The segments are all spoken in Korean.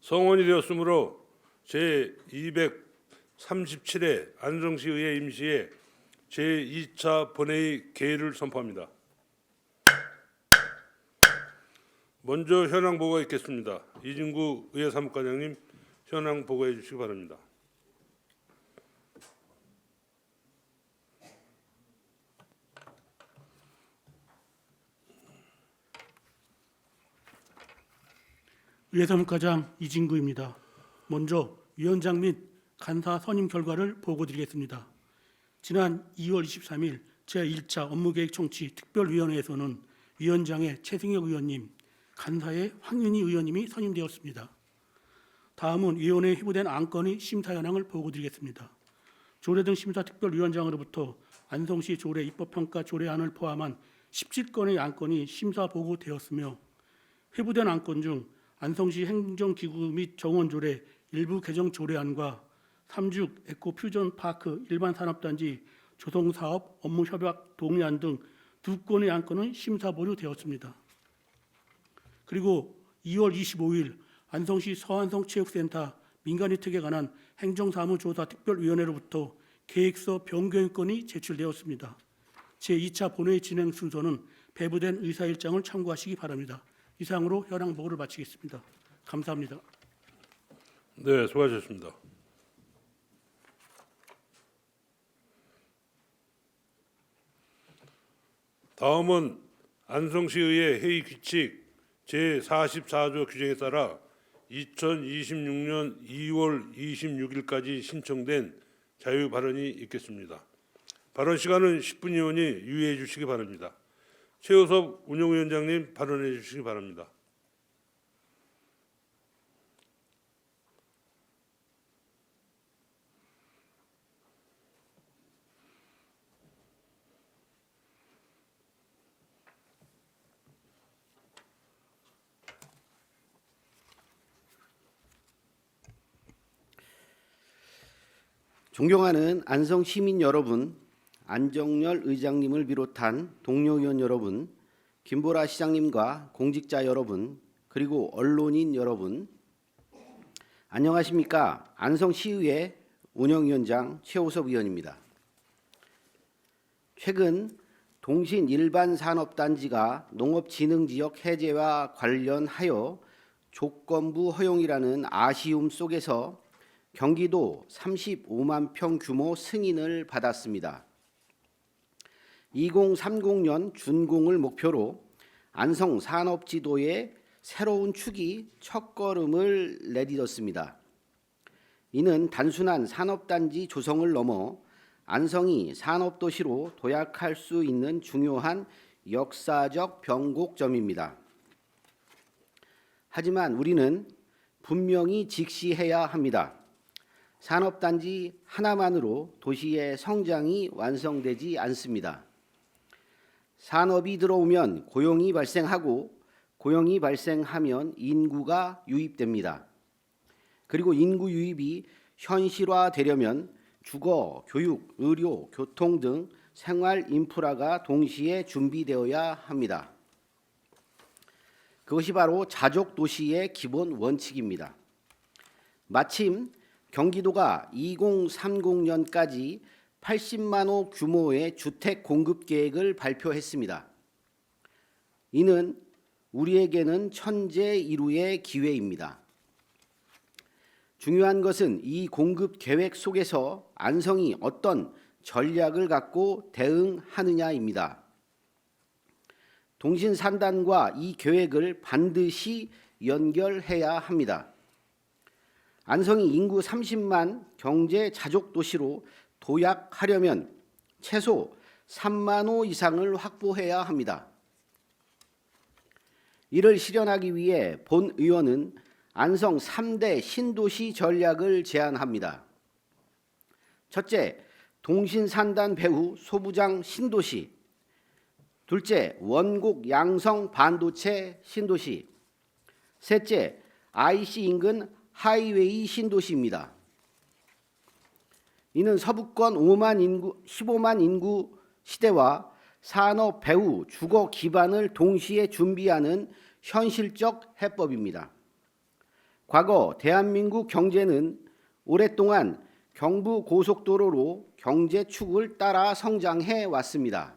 성원이 되었으므로 제237회 안성시의회 임시회 제2차 본회의 개의를 선포합니다. 먼저 현황 보고가 있겠습니다. 이진구 의회 사무과장님 현황 보고해 주시기 바랍니다. 의회 사무과장 이진구입니다. 먼저 위원장 및 간사 선임 결과를 보고드리겠습니다. 지난 2월 23일 제1차 업무계획 청취 특별위원회에서는 위원장의 최승혁 의원님, 간사의 황윤희 의원님이 선임되었습니다. 다음은 위원회에 회부된 안건의 심사 현황을 보고드리겠습니다. 조례 등 심사 특별위원장으로부터 안성시 조례 입법평가 조례안을 포함한 17건의 안건이 심사 보고되었으며 회부된 안건 중 안성시 행정기구 및 정원조례 일부 개정 조례안과 3juk 에코퓨전파크 일반산업단지 조성사업 업무협약 동의안 등 2건의 안건은 심사 보류되었습니다. 그리고 2월 25일 안성시 서안성체육센터 민간이특에 관한 행정사무조사 특별위원회로부터 계획서 변경건이 제출되었습니다. 제2차 본회의 진행 순서는 배부된 의사일정을 참고하시기 바랍니다. 이상으로 현황 보고를 마치겠습니다. 감사합니다. 네, 수고하셨습니다. 다음은 안성시의회 회의 규칙 제44조 규정에 따라 2026년 2월 26일까지 신청된 자유 발언이 있겠습니다. 발언 시간은 10분 이온이 유의해 주시기 바랍니다. 최우섭 운영위원장님 발언해 주시기 바랍니다. 존경하는 안성 시민 여러분, 안정열 의장님을 비롯한 동료 의원 여러분, 김보라 시장님과 공직자 여러분, 그리고 언론인 여러분, 안녕하십니까? 안성시의회 운영위원장 최우섭 의원입니다. 최근 동신 일반산업단지가 농업진흥지역 해제와 관련하여 조건부 허용이라는 아쉬움 속에서 경기도 35만 평 규모 승인을 받았습니다. 2030년 준공을 목표로 안성 산업지도의 새로운 축이 첫걸음을 내딛었습니다. 이는 단순한 산업단지 조성을 넘어 안성이 산업도시로 도약할 수 있는 중요한 역사적 변곡점입니다. 하지만 우리는 분명히 직시해야 합니다. 산업단지 하나만으로 도시의 성장이 완성되지 않습니다. 산업이 들어오면 고용이 발생하고 고용이 발생하면 인구가 유입됩니다. 그리고 인구 유입이 현실화되려면 주거, 교육, 의료, 교통 등 생활 인프라가 동시에 준비되어야 합니다. 그것이 바로 자족 도시의 기본 원칙입니다. 마침 경기도가 2030년까지 80만 호 규모의 주택 공급 계획을 발표했습니다. 이는 우리에게는 천재일우의 기회입니다. 중요한 것은 이 공급 계획 속에서 안성이 어떤 전략을 갖고 대응하느냐입니다. 동신산단과 이 계획을 반드시 연결해야 합니다. 안성이 인구 30만 경제 자족 도시로 도약하려면 최소 3만 호 이상을 확보해야 합니다. 이를 실현하기 위해 본 의원은 안성 3대 신도시 전략을 제안합니다. 첫째, 동신산단 배후 소부장 신도시. 둘째, 원곡 양성 반도체 신도시. 셋째, IC 인근 하이웨이 신도시입니다. 이는 서부권 15만 인구 시대와 산업 배후 주거 기반을 동시에 준비하는 현실적 해법입니다. 과거 대한민국 경제는 오랫동안 경부 고속도로로 경제축을 따라 성장해 왔습니다.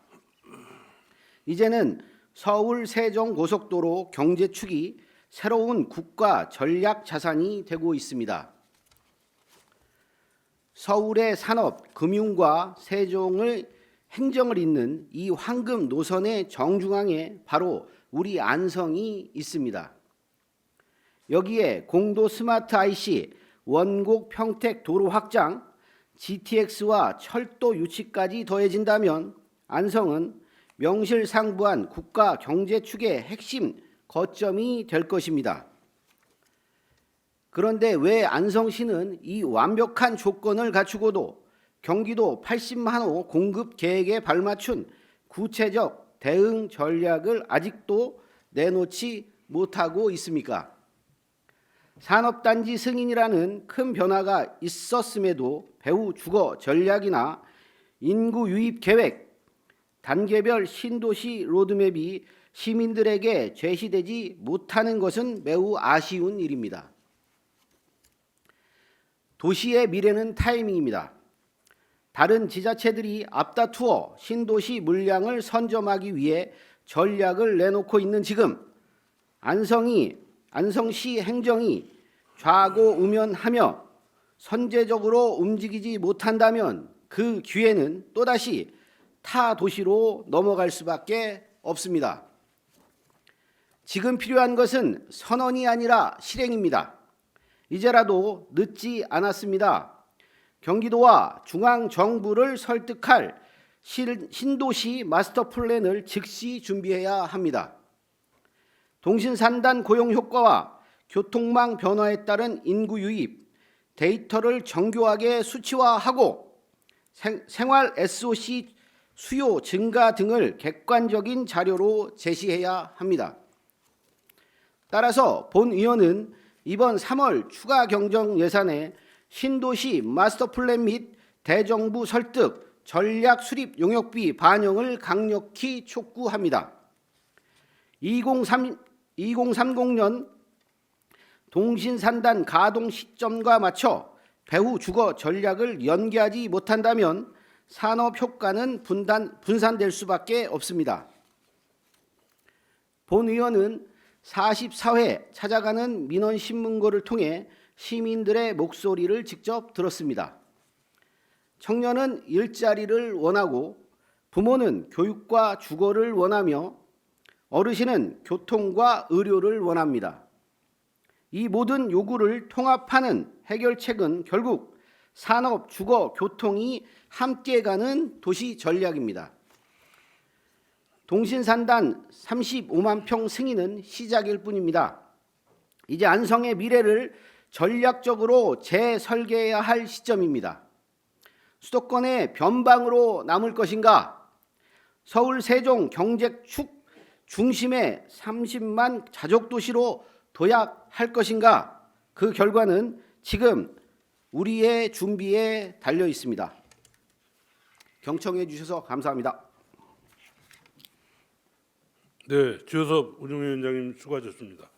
이제는 서울 세종 고속도로 경제축이 새로운 국가 전략 자산이 되고 있습니다. 서울의 산업, 금융과 세종의 행정을 잇는 이 황금 노선의 정중앙에 바로 우리 안성이 있습니다. 여기에 공도 스마트 IC, 원곡 평택 도로 확장, GTX와 철도 유치까지 더해진다면 안성은 명실상부한 국가 경제축의 핵심 거점이 될 것입니다. 그런데 왜 안성시는 이 완벽한 조건을 갖추고도 경기도 80만 호 공급 계획에 발맞춘 구체적 대응 전략을 아직도 내놓지 못하고 있습니까? 산업단지 승인이라는 큰 변화가 있었음에도 배후 주거 전략이나 인구 유입 계획, 단계별 신도시 로드맵이 시민들에게 제시되지 못하는 것은 매우 아쉬운 일입니다. 도시의 미래는 타이밍입니다. 다른 지자체들이 앞다투어 신도시 물량을 선점하기 위해 전략을 내놓고 있는 지금 안성시 행정이 좌고우면하며 선제적으로 움직이지 못한다면 그 기회는 또다시 타 도시로 넘어갈 수밖에 없습니다. 지금 필요한 것은 선언이 아니라 실행입니다. 이제라도 늦지 않았습니다. 경기도와 중앙정부를 설득할 신도시 마스터 플랜을 즉시 준비해야 합니다. 동신산단 고용 효과와 교통망 변화에 따른 인구 유입, 데이터를 정교하게 수치화하고 생활 SOC 수요 증가 등을 객관적인 자료로 제시해야 합니다. 따라서 본 의원은 이번 3월 추가 경정 예산에 신도시 마스터 플랜 및 대정부 설득, 전략 수립 용역비 반영을 강력히 촉구합니다. 2030년 동신산단 가동 시점과 맞춰 배후 주거 전략을 연계하지 못한다면 산업 효과는 분산될 수밖에 없습니다. 본 의원은 44회 찾아가는 민원신문고를 통해 시민들의 목소리를 직접 들었습니다. 청년은 일자리를 원하고 부모는 교육과 주거를 원하며 어르신은 교통과 의료를 원합니다. 이 모든 요구를 통합하는 해결책은 결국 산업, 주거, 교통이 함께 가는 도시 전략입니다. 동신산단 35만 평 승인은 시작일 뿐입니다. 이제 안성의 미래를 전략적으로 재설계해야 할 시점입니다. 수도권의 변방으로 남을 것인가? 서울 세종 경제축 중심의 30만 자족도시로 도약할 것인가? 그 결과는 지금 우리의 준비에 달려 있습니다. 경청해 주셔서 감사합니다. 네, 주호섭 운영위원장님 수고하셨습니다.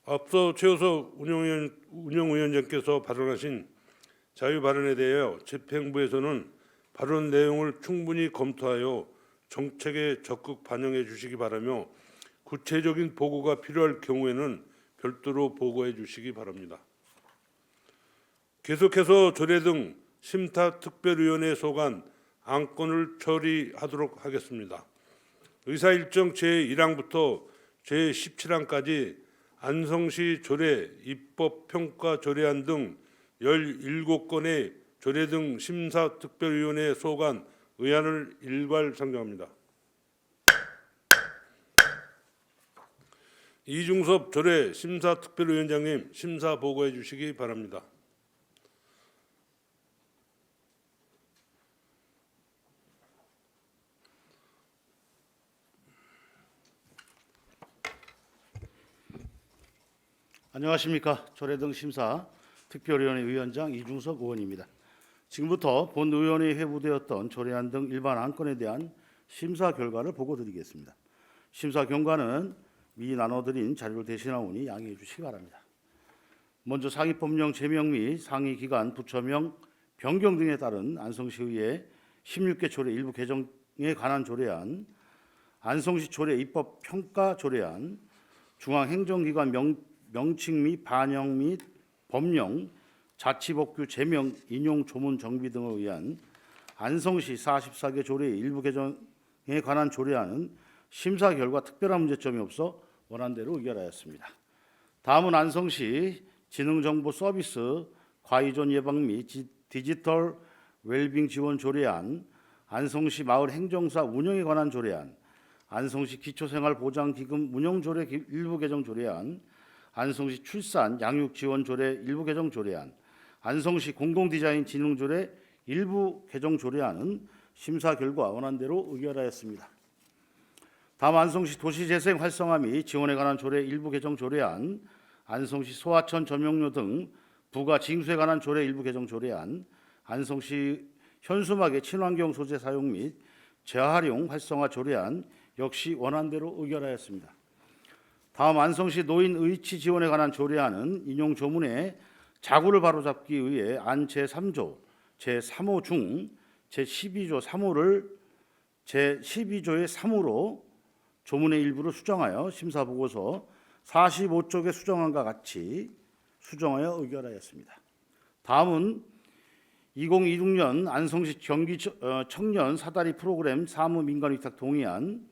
앞서 최호섭 운영위원장께서 발언하신 자유 발언에 대하여 집행부에서는 발언 내용을 충분히 검토하여 정책에 적극 반영해 주시기 바라며 구체적인 보고가 필요할 경우에는 별도로 보고해 주시기 바랍니다. 계속해서 조례 등 심사특별위원회 소관 안건을 처리하도록 하겠습니다. 의사일정 제1항부터 제17항까지 안성시 조례, 입법평가 조례안 등 17건의 조례 등 심사특별위원회 소관 의안을 일괄 상정합니다. 이중섭 조례 심사특별위원장님 심사 보고해 주시기 바랍니다. 안녕하십니까. 조례 등 심사 특별위원회 위원장 이중석 의원입니다. 지금부터 본 의원회에 회부되었던 조례안 등 일반 안건에 대한 심사 결과를 보고드리겠습니다. 심사 경과는 미리 나눠드린 자료를 대신하오니 양해해 주시기 바랍니다. 먼저 상위법령 제명 및 상위기관 부처명 변경 등에 따른 안성시의회 16개 조례 일부 개정에 관한 조례안, 안성시 조례 입법 평가 조례안, 중앙행정기관 명칭 및 반영 및 법령, 자치법규 제명 인용 조문 정비 등을 위한 안성시 44개 조례 일부 개정에 관한 조례안은 심사 결과 특별한 문제점이 없어 원안대로 의결하였습니다. 다음은 안성시 지능정보 서비스 과이존 예방 및 디지털 웰빙 지원 조례안, 안성시 마을 행정사 운영에 관한 조례안, 안성시 기초생활보장기금 운영 조례 일부 개정 조례안, 안성시 출산 양육 지원 조례 일부 개정 조례안, 안성시 공공디자인 진흥 조례 일부 개정 조례안은 심사 결과 원안대로 의결하였습니다. 다음 안성시 도시재생 활성화 및 지원에 관한 조례 일부 개정 조례안, 안성시 소하천 점용료 등 부가 징수에 관한 조례 일부 개정 조례안, 안성시 현수막의 친환경 소재 사용 및 재활용 활성화 조례안 역시 원안대로 의결하였습니다. 다음 안성시 노인 의치 지원에 관한 조례안은 인용 조문에 자구를 바로잡기 위해 안 제3조, 제3호 중 제12조 3호를 제12조의 3호로 조문의 일부를 수정하여 심사보고서 45쪽에 수정안과 같이 수정하여 의결하였습니다. 다음은 2026년 안성시 경기 청년 사다리 프로그램 사무 민간위탁 동의안,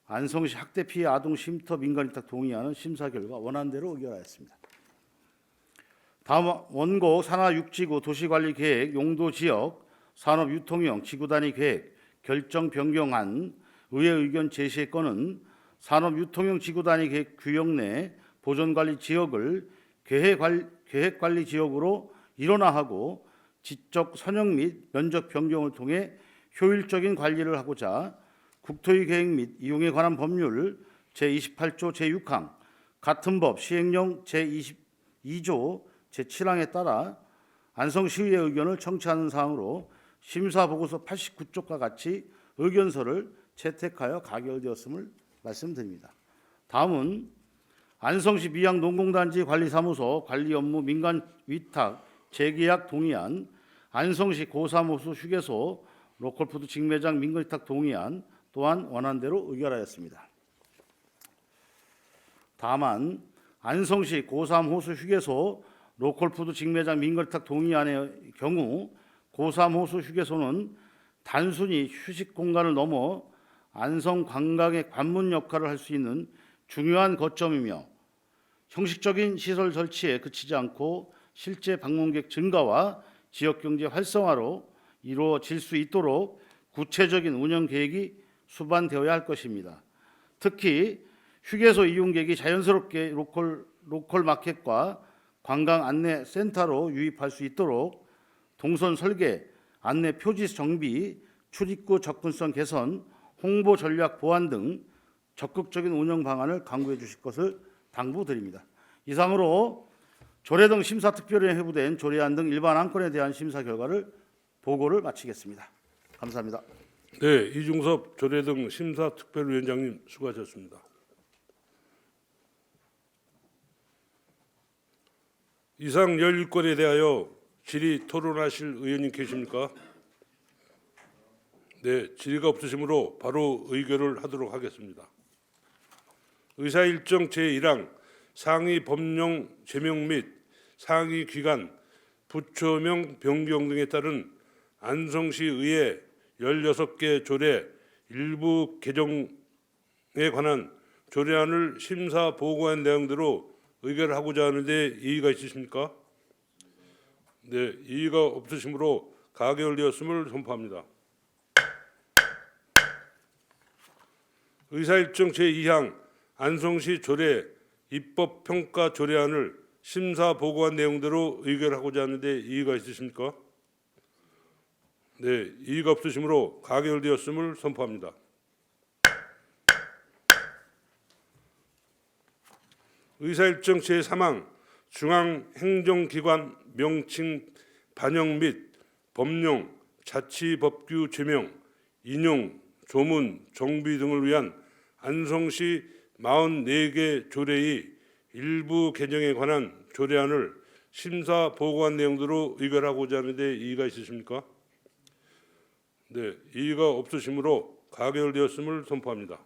안성시 학대 피해 아동 쉼터 민간위탁 동의안은 심사 결과 원안대로 의결하였습니다. 다음 원고 산하육지구 도시관리계획 용도지역 산업유통형 지구단위 계획 결정 변경안 의회 의견 제시의 건은 산업유통형 지구단위 계획 규역 내 보존관리 지역을 계획관리 지역으로 일원화하고 지적 선형 및 면적 변경을 통해 효율적인 관리를 하고자 국토의 계획 및 이용에 관한 법률 제28조 제6항 같은 법 시행령 제22조 제7항에 따라 안성시의회 의견을 청취하는 사항으로 심사보고서 89쪽과 같이 의견서를 채택하여 가결되었음을 말씀드립니다. 다음은 안성시 미양농공단지 관리사무소 관리 업무 민간 위탁 재계약 동의안, 안성시 고3호수 휴게소 로컬푸드 직매장 민간위탁 동의안 또한 원안대로 의결하였습니다. 다만 안성시 고3호수 휴게소 로컬푸드 직매장 민간위탁 동의안의 경우 고3호수 휴게소는 단순히 휴식 공간을 넘어 안성 관광의 관문 역할을 할 수 있는 중요한 거점이며 형식적인 시설 설치에 그치지 않고 실제 방문객 증가와 지역경제 활성화로 이루어질 수 있도록 구체적인 운영 계획이 수반되어야 할 것입니다. 특히 휴게소 이용객이 자연스럽게 로컬 마켓과 관광 안내 센터로 유입할 수 있도록 동선 설계, 안내 표지 정비, 출입구 접근성 개선, 홍보 전략 보완 등 적극적인 운영 방안을 강구해 주실 것을 당부드립니다. 이상으로 조례 등 심사특별위에 회부된 조례안 등 일반 안건에 대한 심사 결과를 보고를 마치겠습니다. 감사합니다. 네, 이중섭 조례 등 심사특별위원장님 수고하셨습니다. 이상 16건에 대하여 질의 토론하실 의원님 계십니까? 네, 질의가 없으시므로 바로 의결을 하도록 하겠습니다. 의사일정 제1항 상위 법령 제명 및 상위 기관 부처명 변경 등에 따른 안성시의회 16개 조례 일부 개정에 관한 조례안을 심사 보고한 내용대로 의결하고자 하는데 이의가 있으십니까? 네, 이의가 없으시므로 가결되었음을 선포합니다. 의사일정 제2항 안성시 조례 입법평가 조례안을 심사 보고한 내용대로 의결하고자 하는데 이의가 있으십니까? 네, 이의가 없으시므로 가결되었음을 선포합니다. 의사일정 제3항 중앙행정기관 명칭 반영 및 법령, 자치법규 제명, 인용, 조문, 정비 등을 위한 안성시 44개 조례의 일부 개정에 관한 조례안을 심사 보고한 내용대로 의결하고자 하는데 이의가 있으십니까? 네, 이의가 없으시므로 가결되었음을 선포합니다.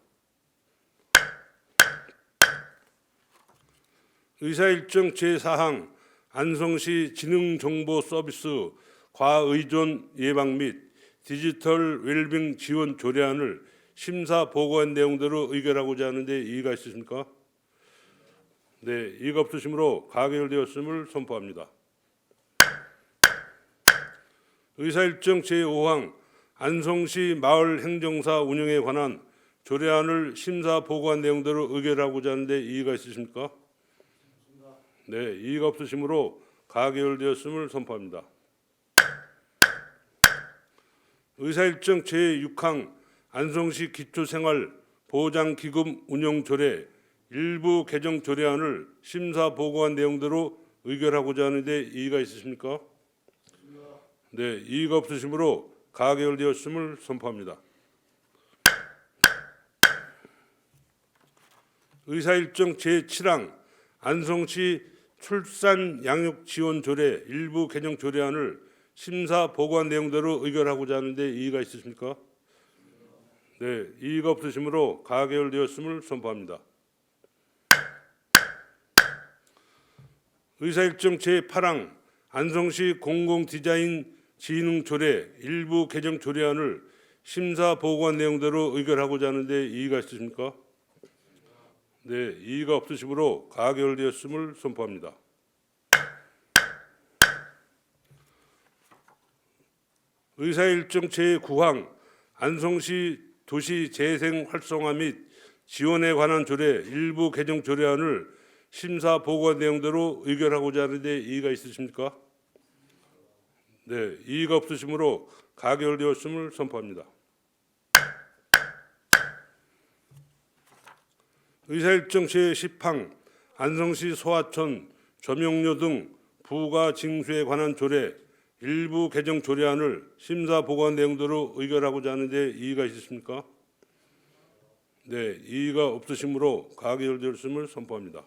의사일정 제4항 안성시 지능정보서비스 과의존 예방 및 디지털 웰빙 지원 조례안을 심사 보고한 내용대로 의결하고자 하는데 이의가 있으십니까? 네, 이의가 없으시므로 가결되었음을 선포합니다. 의사일정 제5항 안성시 마을행정사 운영에 관한 조례안을 심사 보고한 내용대로 의결하고자 하는데 이의가 있으십니까? 네, 이의가 없으시므로 가결되었음을 선포합니다. 의사일정 제6항 안성시 기초생활 보장기금 운영조례 일부 개정 조례안을 심사 보고한 내용대로 의결하고자 하는데 이의가 있으십니까? 네, 이의가 없으시므로 가결되었음을 선포합니다. 의사일정 제7항 안성시 출산 양육 지원 조례 일부 개정 조례안을 심사 보고한 내용대로 의결하고자 하는데 이의가 있으십니까? 네, 이의가 없으시므로 가결되었음을 선포합니다. 의사일정 제8항 안성시 공공디자인 진흥조례 일부 개정 조례안을 심사 보고한 내용대로 의결하고자 하는데 이의가 있으십니까? 네, 이의가 없으시므로 가결되었음을 선포합니다. 의사일정 제9항 안성시 도시 재생 활성화 및 지원에 관한 조례 일부 개정 조례안을 심사 보고한 내용대로 의결하고자 하는데 이의가 있으십니까? 네, 이의가 없으시므로 가결되었음을 선포합니다. 의사일정 제10항 안성시 소하천 조명료 등 부가 징수에 관한 조례 일부 개정 조례안을 심사 보고한 내용대로 의결하고자 하는데 이의가 있으십니까? 네, 이의가 없으시므로 가결되었음을 선포합니다.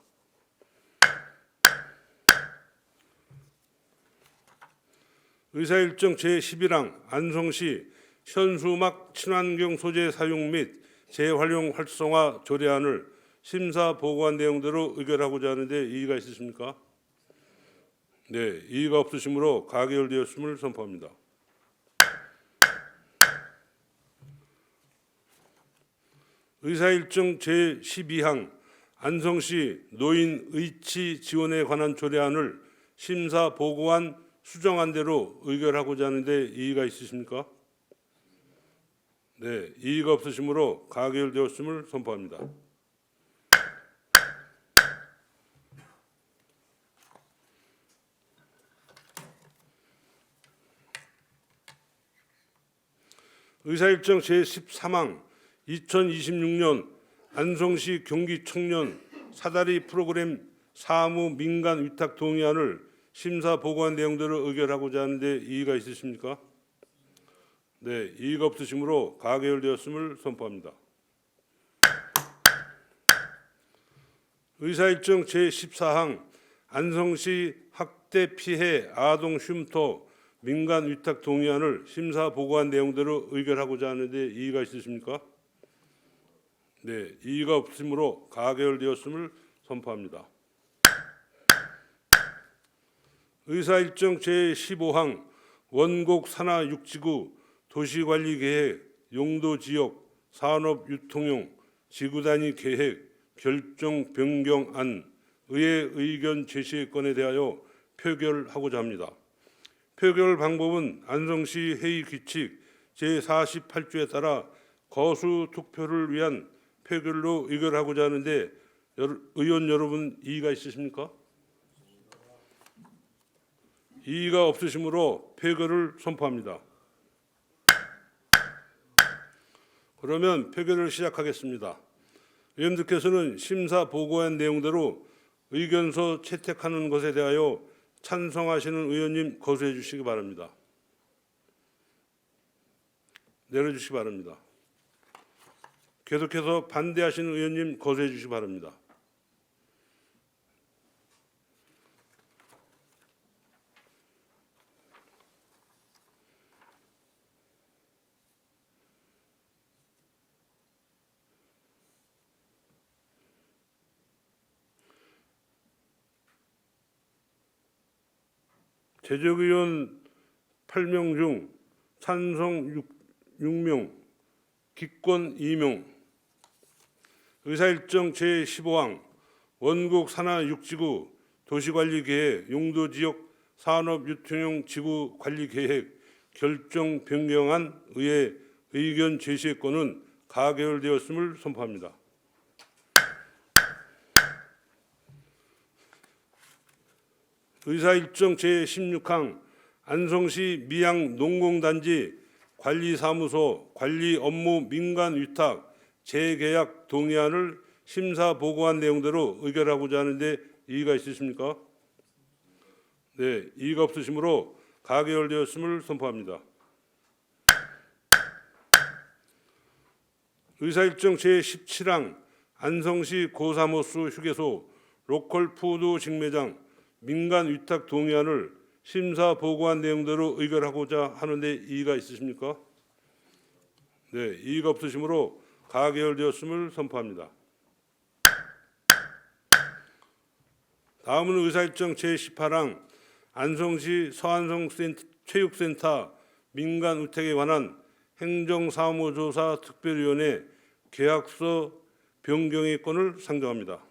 의사일정 제11항 안성시 현수막 친환경 소재 사용 및 재활용 활성화 조례안을 심사 보고한 내용대로 의결하고자 하는데 이의가 있으십니까? 네, 이의가 없으시므로 가결되었음을 선포합니다. 의사일정 제12항 안성시 노인 의치 지원에 관한 조례안을 심사 보고한 수정한 대로 의결하고자 하는데 이의가 있으십니까? 네, 이의가 없으시므로 가결되었음을 선포합니다. 의사일정 제13항 2026년 안성시 경기청년 사다리 프로그램 사무 민간 위탁 동의안을 심사 보고한 내용대로 의결하고자 하는데 이의가 있으십니까? 네, 이의가 없으시므로 가결되었음을 선포합니다. 의사일정 제14항 안성시 학대 피해 아동 쉼터 민간 위탁 동의안을 심사 보고한 내용대로 의결하고자 하는데 이의가 있으십니까? 네, 이의가 없으므로 가결되었음을 선포합니다. 의사일정 제15항 원곡 산하 육지구 도시관리계획 용도지역 산업유통용 지구단위 계획 결정 변경안 의회 의견 제시 건에 대하여 표결하고자 합니다. 표결 방법은 안성시 회의 규칙 제48조에 따라 거수 투표를 위한 표결로 의결하고자 하는데 의원 여러분 이의가 있으십니까? 이의가 없으시므로 표결을 선포합니다. 그러면 표결을 시작하겠습니다. 의원들께서는 심사 보고한 내용대로 의견서 채택하는 것에 대하여 찬성하시는 의원님 거수해 주시기 바랍니다. 내려주시기 바랍니다. 계속해서 반대하시는 의원님 거부해 주시기 바랍니다. 제적의원 8명 중 찬성 6명, 기권 2명, 의사일정 제15항 원국 산하 6지구 도시관리계획 용도지역 산업유통형 지구관리계획 결정 변경안 의회 의견 제시의 건은 가결되었음을 선포합니다. 의사일정 제16항 안성시 미양 농공단지 관리사무소 관리 업무 민간 위탁 재계약 동의안을 심사 보고한 내용대로 의결하고자 하는데 이의가 있으십니까? 네, 이의가 없으시므로 가결되었음을 선포합니다. 의사일정 제17항 안성시 고사모스 휴게소 로컬푸드 직매장 민간 위탁 동의안을 심사 보고한 내용대로 의결하고자 하는데 이의가 있으십니까? 네, 이의가 없으시므로 가결되었음을 선포합니다. 다음은 의사일정 제18항 안성시 서안성 체육센터 민간 우택에 관한 행정사무조사 특별위원회 계약서 변경의 건을 상정합니다.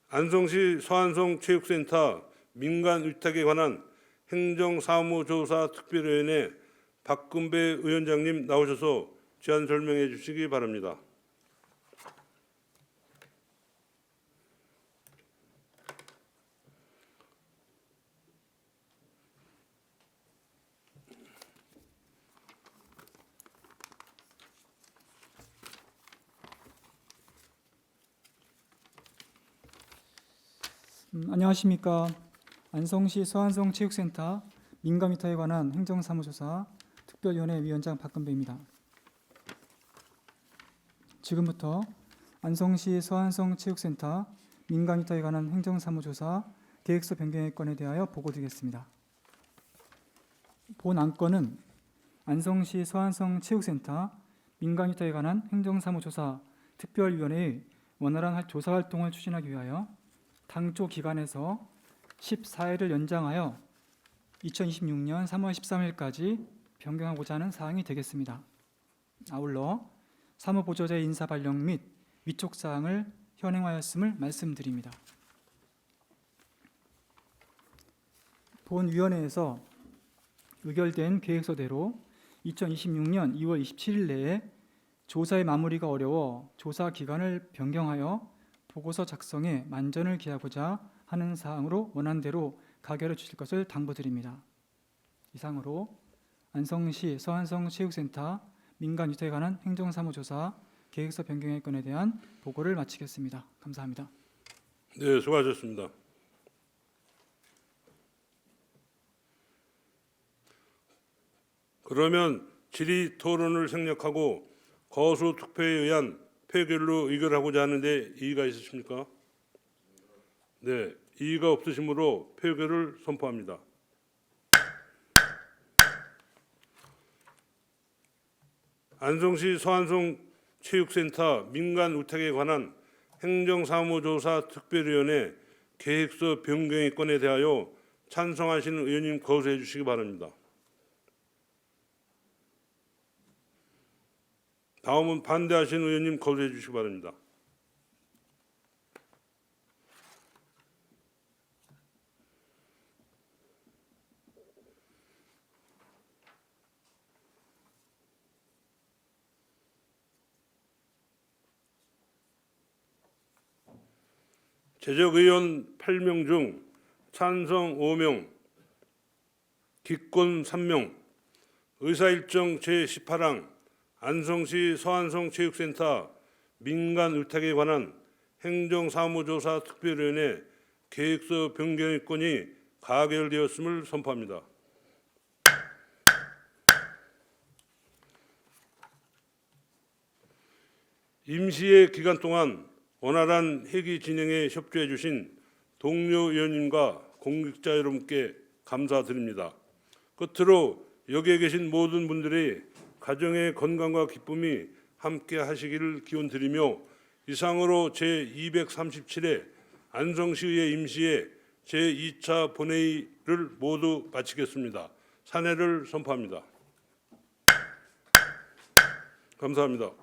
안성시 서안성 체육센터 민간 위탁에 관한 행정사무조사 특별위원회 박근배 위원장님 나오셔서 제안 설명해 주시기 바랍니다. 안녕하십니까. 안성시 서안성 체육센터 민간 위탁에 관한 행정사무조사 특별위원회 위원장 박근배입니다. 지금부터 안성시 서안성 체육센터 민간 위탁에 관한 행정사무조사 계획서 변경의 건에 대하여 보고드리겠습니다. 본 안건은 안성시 서안성 체육센터 민간 위탁에 관한 행정사무조사 특별위원회의 원활한 조사활동을 추진하기 위하여 당초 기간에서 14일을 연장하여 2026년 3월 13일까지 변경하고자 하는 사항이 되겠습니다. 아울러 사무보조자의 인사 발령 및 위촉 사항을 현행하였음을 말씀드립니다. 본 위원회에서 의결된 계획서대로 2026년 2월 27일 내에 조사의 마무리가 어려워 조사 기간을 변경하여 보고서 작성에 만전을 기하고자 하는 사항으로 원안대로 가결해 주실 것을 당부드립니다. 이상으로 안성시 서안성 체육센터 민간 위탁에 관한 행정사무조사 계획서 변경의 건에 대한 보고를 마치겠습니다. 감사합니다. 네, 수고하셨습니다. 그러면 질의 토론을 생략하고 거수 투표에 의한 표결로 의결하고자 하는데 이의가 있으십니까? 네, 이의가 없으시므로 표결을 선포합니다. 안성시 서안성 체육센터 민간 우택에 관한 행정사무조사 특별위원회 계획서 변경의 건에 대하여 찬성하시는 의원님 거수해 주시기 바랍니다. 다음은 반대하시는 의원님 거부해 주시기 바랍니다. 제적의원 8명 중 찬성 5명, 기권 3명, 의사일정 제18항 안성시 서안성 체육센터 민간 위탁에 관한 행정사무조사 특별위원회 계획서 변경의 건이 가결되었음을 선포합니다. 임시의 기간 동안 원활한 회기 진행에 협조해 주신 동료 의원님과 공직자 여러분께 감사드립니다. 끝으로 여기에 계신 모든 분들의 가정의 건강과 기쁨이 함께 하시기를 기원드리며 이상으로 제237회 안성시의회 임시회 제2차 본회의를 모두 마치겠습니다. 산회를 선포합니다. 감사합니다.